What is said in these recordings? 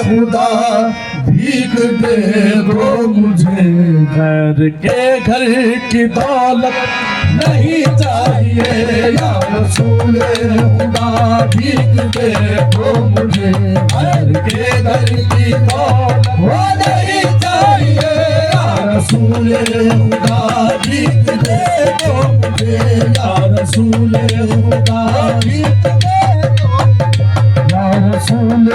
खुदा भीख दे दो मुझे, घर के घर की दौलत नहीं चाहिए। या रसूल खुदा भीख दे दो मुझे, घर के घर की दौलत वो नहीं चाहिए। या रसूल खुदा भीख दे दो मुझे, या रसूल खुदा भीख दे दो, या रसूल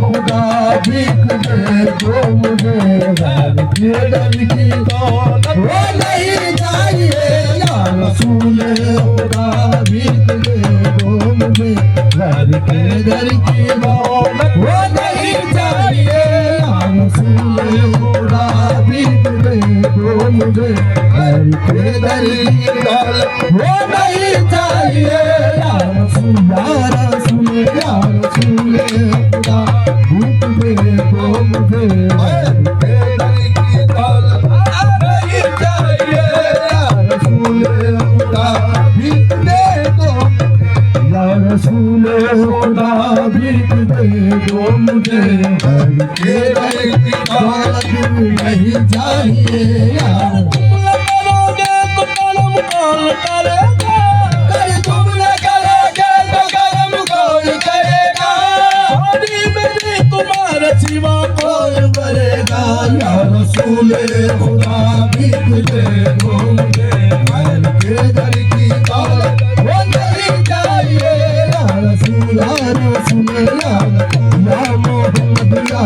खुदा भीख दे दो मुझे, घर के घर की दौलत वो नहीं चाहिए। या रसूल खुदा भीख दे दो मुझे, घर के घर की दौलत वो नहीं चाहिए। या रसूल खुदा भीख दे दो मुझे, घर के घर की दौलत वो नहीं चाहिए। या रसूल खुदा भीख दे दो मुझे, घर के घर की दौलत नहीं चाहिए। या रसूल खुदा भीख दे दो, या रसूल खुदा भीख दे दो मुझे, घर के घर की दौलत नहीं चाहिए। या तुम करोगे तो कलम कौन करेगा, अरे तुम न करोगे तो कलम कौन करेगा, होनी मेरी तुम्हारे सिवा कौन करेगा। या रसूल खुदा भीख दे दो मुझे, घर के घर की दौलत वो नहीं चाहिए। या रसूल या मोहम्मद या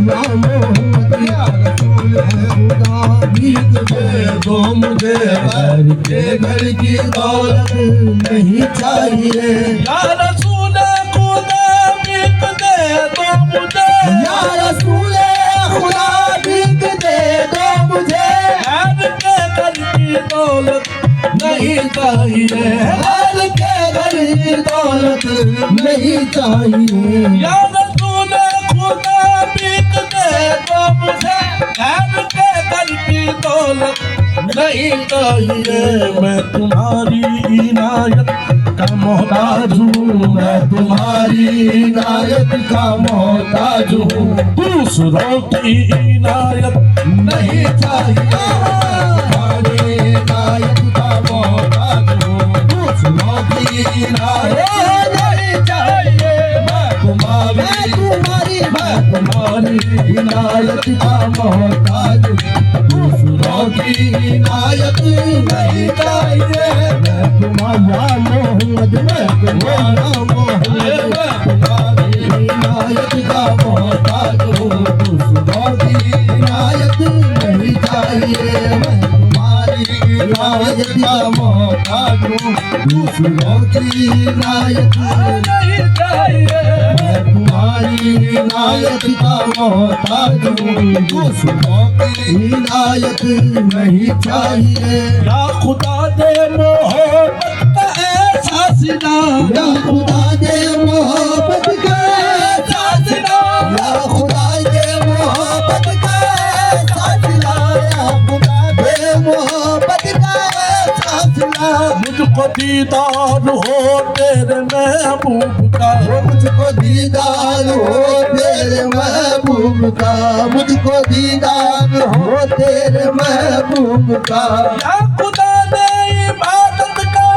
मोहम्मद या रसूल खुदा भीख दे दो मुझे, घर के घर की दौलत नहीं चाहिए। या रसूल खुदा भीख दे दो मुझे, या रसूल खुदा भीख दे दो मुझे, घर के घर की दौलत नहीं चाहिए। घर के घर की दौलत नहीं चाहिए। या रसूल खुदा भीख दे दो मुझे, घर के घर की दौलत नहीं चाहिए। मैं तुम्हारी इनायत का मोहताज हूँ, मैं तुम्हारी इनायत का मोहताज हूँ, दूसरों की इनायत नहीं चाहिए। तुम्हारी इनायत का मोहताज हूँ, दूसरों की इनायत नहीं चाहिए। मैं तुम्हारी इनायत का मोहताज हूँ, दूसरों की इनायत नहीं चाहिए। मैं तुम्हारा मोहम्मद, मैं तुम्हारा मोहम्मद, तुम्हारी इनायत का मोहताज हूँ, दूसरों की इनायत नहीं चाहिए। मैं तुम्हारी इनायत का मोहताज हूँ, दूसरों की इनायत नहीं चाहिए। मैं तुम्हारी इनायत का मोहताज हूँ, दूसरों की इनायत नहीं चाहिए। या खुदा दे मोहब्बत का ऐसा सिला, या खुदा दे मोहब्बत का ऐसा सिला, या खुदा दे मोहब्बत का ऐसा सिला, या खुदा दे मोहब्बत का ऐसा सिला। मुझको दीदार हो तेरे महबूब का, मुझको दीदार हो तेरे महबूब का, मुझको दीदार हो तेरे महबूब का। या खुदा दे इबादत का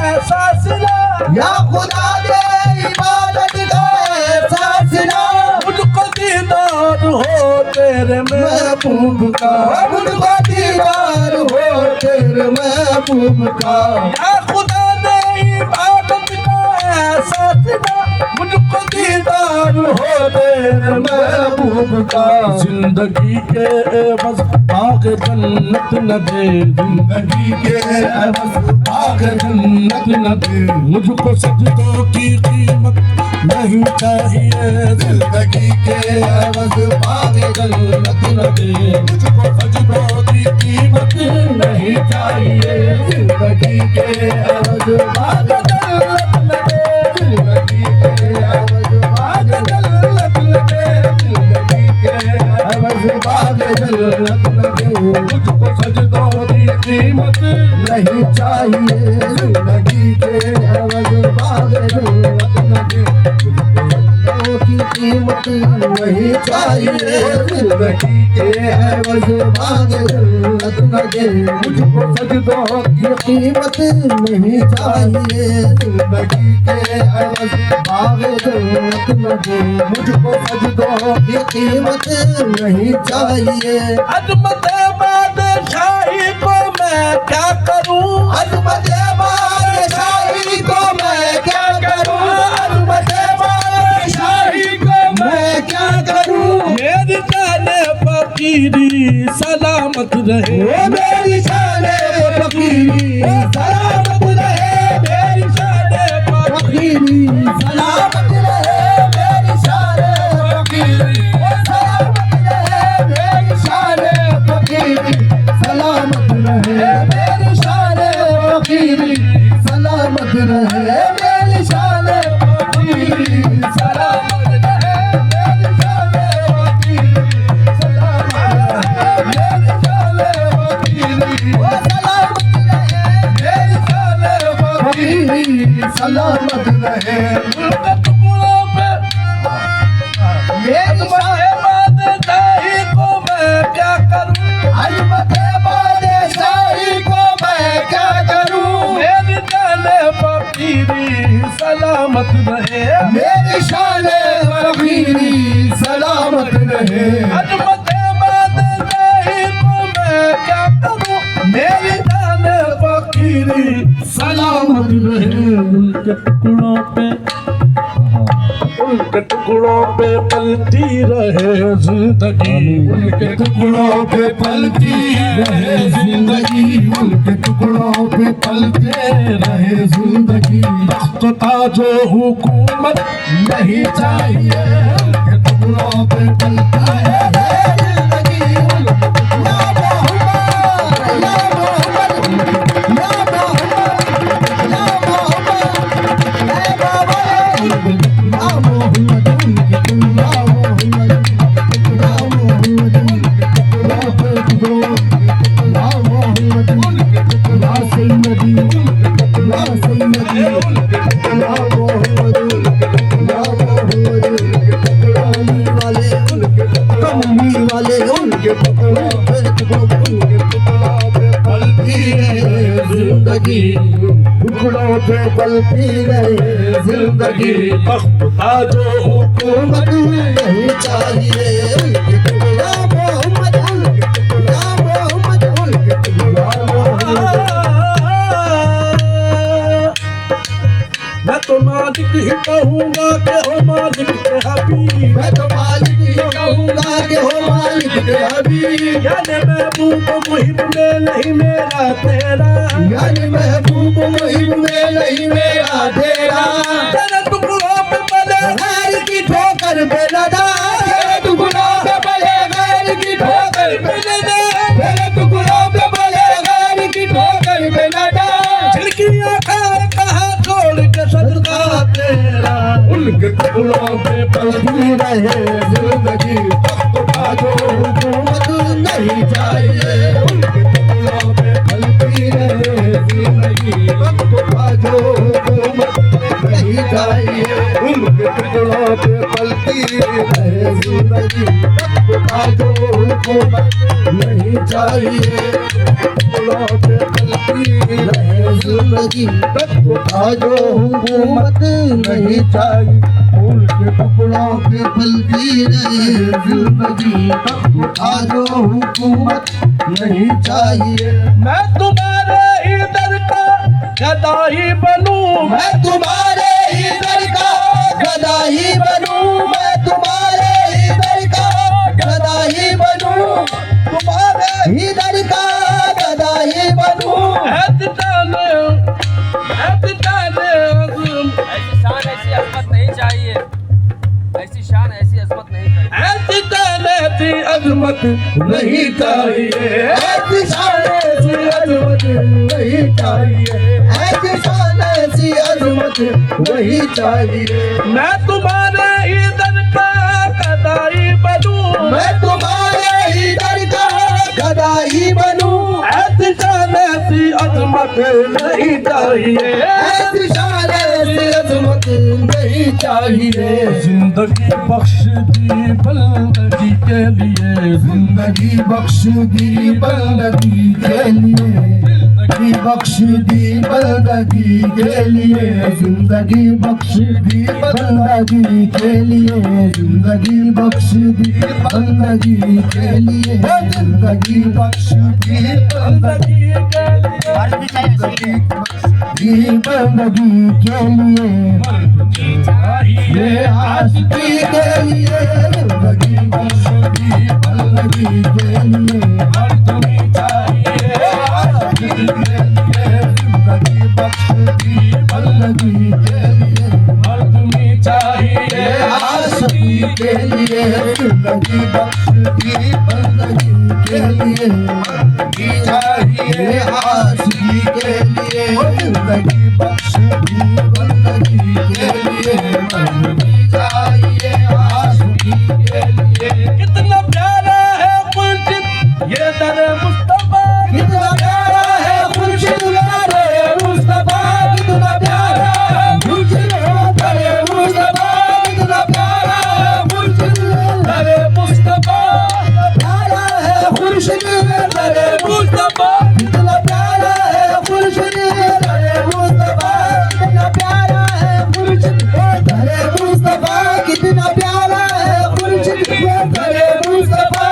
ऐसा सिला, या खुदा दे इबादत का ऐसा सिला। मुझको दीदार हो तेरे महबूब का, मुझको दीदार हो तेरे महबूब का। या खुदा दे इबादत का ऐसा सिला, मुझको दीदार हो तेरे महबूब का। जिंदगी के एवज बाग जन्नत न दे, जिंदगी के एवज बाग जन्नत न दे, मुझको सजदों की कीमत नहीं चाहिए। जिंदगी के एवज बाग जन्नत न दे, मुझको सजदों की कीमत नहीं चाहिए। जिंदगी के एवज बाग जन्नत न दे, जिंदगी के एवज बाग जन्नत न दे, जिंदगी के एवज बाग जन्नत न दे, मुझको सजदों की कीमत नहीं चाहिए। जिंदगी के एवज बाग जन्नत न दे, मुझको सजदों की कीमत नहीं नहीं चाहिए, जिंदगी के एवज मांगे जन्नत न दे, मुझको सजदों की कीमत नहीं चाहिए, जिंदगी के एवज मांगे जन्नत न दे, मुझको सजदों की कीमत नहीं चाहिए। अजमत बादशाही को मैं क्या करूं, अजमत बादशाही को मैं क्या करूं, अजमत बादशाही को मैं क्या करूं, मेरी जाने फकीरी सलामत रहे, मेरी शाने फकीरी सलामत रहे, मेरी शाने फकीरी सलामत रहे, मेरी शाने फकीरी सलामत रहे, मेरी शाने फकीरी सलामत रहे, मेरी शाने फकीरी सलामत रहे, मेरी शाने फकीरी सलामत रहे, मेरी शाने फकीरी सलामत रहे, टुकड़ों पे बादशाही को मैं क्या करूं, अजमत बादशाही को मैं क्या करूं, मेरी जाने फकीरी सलामत रहे, मेरी शाने फकीरी सलामत रहे, अजमत बादशाही को मैं क्या करूं, मेरी जाने फकीरी सलामत रहे। उनके टुकड़ों पे पलती रहे जिंदगी, उनके टुकड़ों पे पलती रहे जिंदगी, उनके टुकड़ों पे पलते रहे जिंदगी, तो ताजो हुकूमत नहीं चाहिए, उनके टुकड़ों पे पलती रहे जिंदगी, या मोहम्मद या मोहम्मद या मोहम्मद या मोहम्मद ऐ बाबा या मोहम्मद, उनके टुकड़ा मोहम्मद या मोहम्मद, उनके टुकड़ों पे टुकड़ों या मोहम्मद, उनके टुकड़ा सैयदी या सैयदी या मोहम्मद या मोहम्मद, कमली वाले कमली वाले उनके टुकड़ों पे टुकड़ों, उनके टुकड़ों पे पलती रहे जिंदगी, टुकड़ों पे पलती रहे जिंदगी, ताजो हुकूमत नहीं चाहिए, उनके टुकड़ा मोहम्मद, उनके टुकड़ा मोहम्मद, उनके टुकड़ा मोहम्मद। मैं तो मालिक ही कहूँगा कि हो मालिक के हबीब, मैं तो मालिक ही कहूँगा कि हो मालिक के हबीब, यानी महबूब मुहिम में नहीं मेरा तेरा, यानी महबूब मुहिम में नहीं मेरा तेरा, तेरे टुकड़ों पे पले गैर की ठोकर पे लदा, तेरे टुकड़ों पे पले गैर की ठोकर पे लदा, तेरे टुकड़ों पे पले गैर की ठोकर पे लदा, खिड़कियाँ खाए कहा छोड़ के सदका तेरा, उनके टुकड़ों पे पलती रहे जिंदगी, ताजो हुकूमत नहीं चाहिए, उनके टुकड़ों पे पलती रहे जिंदगी, ताजो हुकूमत नहीं चाहिए, उनके टुकड़ों पे पलती रहे जिंदगी, ताजो हुकूमत नहीं चाहिए, टुकड़ों पे पलती रहे जिंदगी, ताजो हुकूमत नहीं चाहिए, उनके टुकड़ों पे पलती रहे जिंदगी, ताजो हुकूमत नहीं चाहिए। मैं तुम्हारे ही दर का गदाही बनूं, मैं तुम्हारे ही दर का गदाही बनूं, मैं तुम्हारे ही दर का गदाही बनूं, तुम्हारे ही दर का गदाही बनूं, ऐसी शान ऐसी अजमत नहीं चाहिए, ऐसी शान ऐसी अजमत नहीं चाहिए, ऐसी शान ऐसी अजमत नहीं चाहिए, ऐसी शान ऐसी अजमत नहीं चाहिए, ऐसी शान ऐसी अजमत नहीं चाहिए। मैं तुम्हारे ही दर का गदाई बनूं, मैं तुम्हारे ही दर का गदाही बनूं, ऐसी शान ऐसी अजमत नहीं चाहिए, ऐसी शान ऐसी अजमत इजाजत नहीं चाहिए। जिंदगी बख्श दी बंदगी के लिए, जिंदगी बख्श दी बंदगी के लिए, जिंदगी बख्श दी बंदगी के लिए, जिंदगी बख्श दी बंदगी के लिए, जिंदगी बख्श दी बंदगी के लिए, जिंदगी बख्श दी बंदगी के लिए, जिंदगी बंदगी के लिए, ये आशिकी के लिए, जिंदगी बख्श दी बंदगी के लिए, जिंदगी बख्श दी बंदगी के लिए, आशिकी के लिए, जिंदगी बख्श दी बंदगी के लिए, मर्दी चाहिए आशिकी के लिए, जिंदगी बख्श दी बंदगी के लिए, मर्दी चाहिए आशिकी के लिए। कितना प्यारा है खुर्शीद ये दर मुस्तफा, कितना प्यारा है खुर्शीद दरे मुस्तफा, कितना प्यारा है खुर्शीद दरे मुस्तफा, कितना प्यारा है खुर्शीद दरे मुस्तफा, प्यारा है खुर्शीद दरे मुस्तफा, कितना प्यारा है खुर्शीद दरे मुस्तफा, कितना प्यारा है खुर्शीद दरे मुस्तफा, कितना प्यारा है खुर्शीद दरे मुस्तफा,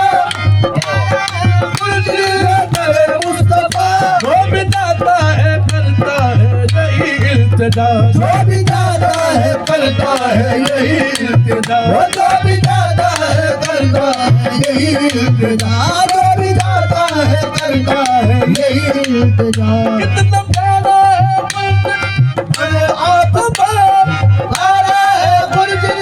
दरे मुस्तफा। जो भी जाता है करता है यही इल्तिजा, जो भी जाता है करता है यही इल्तिजा, वो जो भी जाता है करता है यही इल्तिजा, जो भी जाता है करता है यही इल्तिजा। कितना प्यारा है अरे आतबा प्यारा है खुर्शीद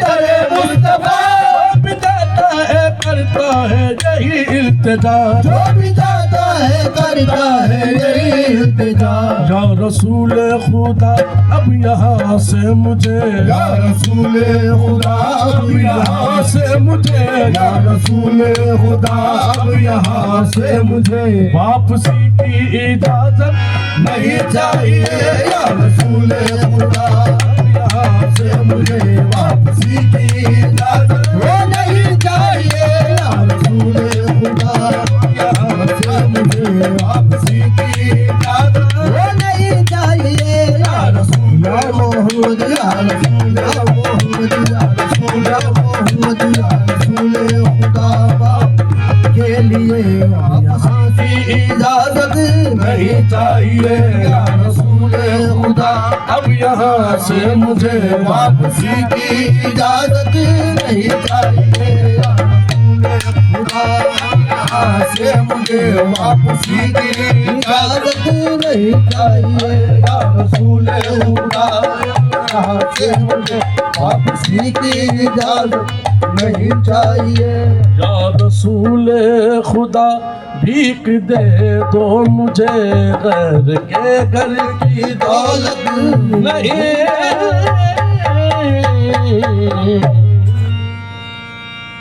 दरे मुस्तफा, जो भी जाता है करता है यही इल्तिजा, जो भी जाता है करता है यही इल्तिजा। या रसूल खुदा अब यहाँ से मुझे, या रसूल खुदा अब यहाँ से मुझे, या रसूल खुदा अब यहाँ से मुझे वापसी की इजाजत नहीं चाहिए। या रसूल खुदा अब यहाँ से मुझे वापसी की इजाजत वो नहीं चाहिए। या रसूल खुदा यहाँ से मुझे वापसी की इजाजत वो नहीं चाहिए। या रसूल मोहम्मद, या रसूल मोहम्मद, या रसूल मोहम्मद, या रसूल खुदा के लिए यहाँ से इजाजत नहीं चाहिए। या रसूल खुदा अब यहाँ से मुझे वापसी की इजाजत नहीं चाहिए। या रसूल खुदा यहाँ से मुझे वापसी की इजाजत नहीं चाहिए। या रसूल खुदा यहाँ से मुझे वापसी की इजाजत नहीं चाहिए। या रसूल खुदा भीख दे दो मुझे, घर के घर की दौलत नहीं।